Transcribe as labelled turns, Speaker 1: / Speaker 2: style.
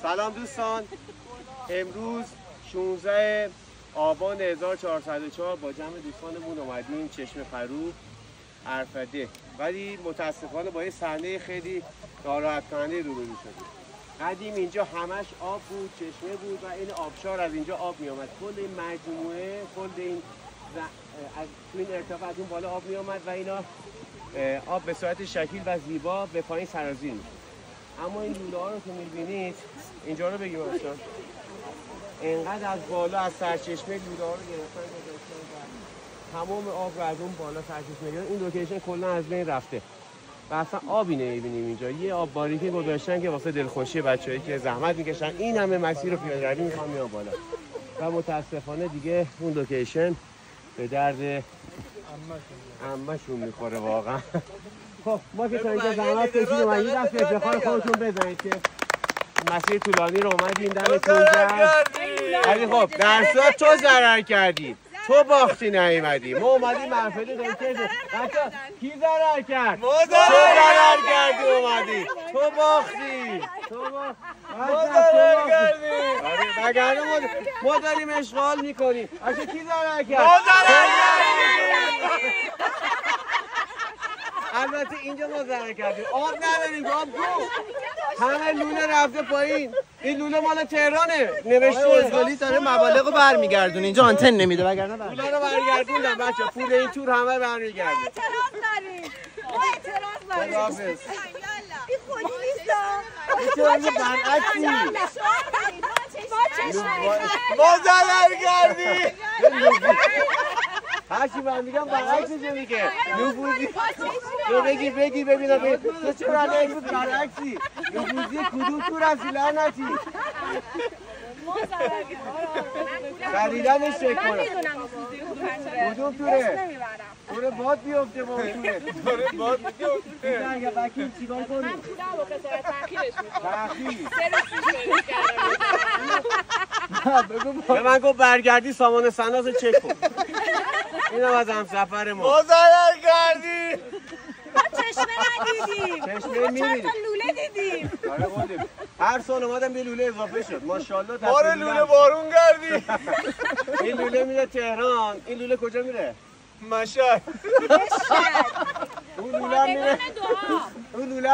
Speaker 1: سلام دوستان، امروز 16 آبان 1404 با جمع دوستانمون اومدیم چشمه فرو عرفده، ولی متاسفانه با یه صحنه خیلی ناراحت کننده روبرو شدیم. قدیم اینجا همش آب بود، چشمه بود و این آبشار از اینجا آب می آمد. کل این مجموعه، کل این از این ارتفاع از اون بالا آب می آمد و اینا آب به صورت شکیل و زیبا به پایین سرازیر میشه. اما این لوله ها رو که میبینید اینجا رو بگیم اصلا اینقدر از بالا از سرچشمه لوله ها رو گرفتن و تمام آب رو از اون بالا سرچشمه گرفتن. این لوکیشن کلا از بین رفته و اصلا آبی نمیبینیم اینجا. یه آب باریکی گذاشتن که واسه دلخوشی بچه‌ای که زحمت میکشن این همه مسیر رو پیاده روی میخوام میان بالا و متاسفانه دیگه اون لوکیشن به درد عمه‌شون میخوره واقعا. خب ما که تا اینجا زحمت کشیدیم و یه دست افتخار خودتون بزنید که مسیر طولانی رو اومدیم دمتون گرم. ولی خب در صورت تو ضرر کردی، تو باختی نیومدی، ما اومدیم منفعلی داریم که بچه‌ها کی ضرر کرد؟ تو ضرر کردی اومدی، تو باختی، ما ضرر کردیم. وگرنه ما داریم اشغال میکنیم. اصلا کی ضرر کرد؟ ما ضرر کردیم. البته اینجا ما ضرر کردیم. آب نداریم، آب کو؟ همه لوله رفته پایین. این لوله مال تهرانه. نوشته
Speaker 2: ازغالی داره مبالغ رو برمیگردونه. اینجا آنتن نمیده وگرنه
Speaker 1: لوله رو برگردوندم بچه. پول این تور همه برمیگرده.
Speaker 3: ما اعتراض داریم. این خودی نیست.
Speaker 1: چرا یه برعکسی؟
Speaker 3: ما
Speaker 1: ضرر کردیم. هرچی من میگم برعکسشه میگه. نفوذی تو بگی ببینم تو چرا امروز برعکسی؟ نفوذی کدوم تور هستی لعنتی؟
Speaker 3: ما ضرر کردیم.
Speaker 1: خریدنش چک کنم. کدوم توره؟
Speaker 3: نمیبرم.
Speaker 1: توره باد بیفته با توره. توره باد بیفته. اگه وکیل چیکار کنیم؟
Speaker 3: من پولم با خسارت تأخیرش میکنم.
Speaker 1: تأخیر؟
Speaker 3: 3 روز پیش
Speaker 1: به من گفت برگردی سامان سناز چک کن. اینم از همسفر ما.
Speaker 2: ما ضرر کردیم.
Speaker 3: ما چشمه ندیدیم.
Speaker 1: چشمه میبینیم.
Speaker 3: ما لوله دیدیم.
Speaker 1: آره قولیم. هر سال اومدم به لوله اضافه شد. ماشاءالله.
Speaker 2: ما رو لوله بارون کردی.
Speaker 1: این لوله میره تهران. این لوله کجا میره؟
Speaker 2: مشهد.
Speaker 1: اون لوله میره. اون لوله